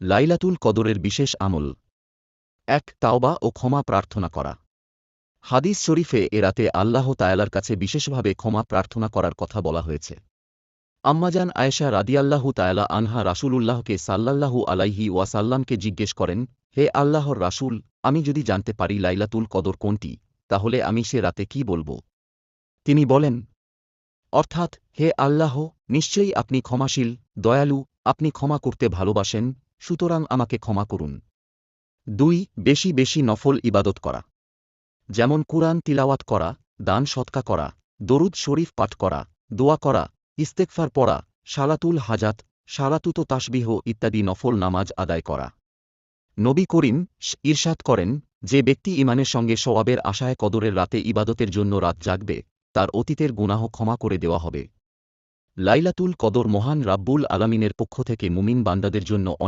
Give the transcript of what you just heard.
লাইলাতুল কদরের বিশেষ আমল ১. তাওবা ও ক্ষমা প্রার্থনা করা। হাদিস শরীফে এ রাতে আল্লাহ তায়ালার কাছে বিশেষভাবে ক্ষমা প্রার্থনা করার কথা বলা হয়েছে। আম্মাজান আয়েশা রাদিয়াল্লাহু তায়ালা আনহা রাসূলুল্লাহকে সাল্লাল্লাহু আলাইহি ওয়াসাল্লামকে জিজ্ঞেস করেন, হে আল্লাহর রাসূল, আমি যদি জানতে পারি লাইলাতুল কদর কোনটি, তাহলে আমি সে রাতে কি বলব? তিনি বলেন, অর্থাৎ, হে আল্লাহ, নিশ্চয়ই আপনি ক্ষমাশীল, দয়ালু, আপনি ক্ষমা করতে ভালোবাসেন, সুতরাং আমাকে ক্ষমা করুন। ২. বেশি বেশি নফল ইবাদত করা, যেমন কুরআন তিলাওয়াত করা, দান সদকা করা, দরুদ শরীফ পাঠ করা, দোয়া করা, ইস্তেগফার পড়া, সালাতুল হাজাত, সালাতুত তাসবিহ ইত্যাদি নফল নামাজ আদায় করা। নবী করিম ইরশাদ করেন, যে ব্যক্তি ঈমানের সঙ্গে সওয়াবের আশায় কদরের রাতে ইবাদতের জন্য রাত জাগবে, তার অতীতের গুনাহ ক্ষমা করে দেওয়া হবে। লাইলাতুল কদর মহান রাব্বুল আলামিনের পক্ষ থেকে মুমিন বান্দাদের জন্য অনেক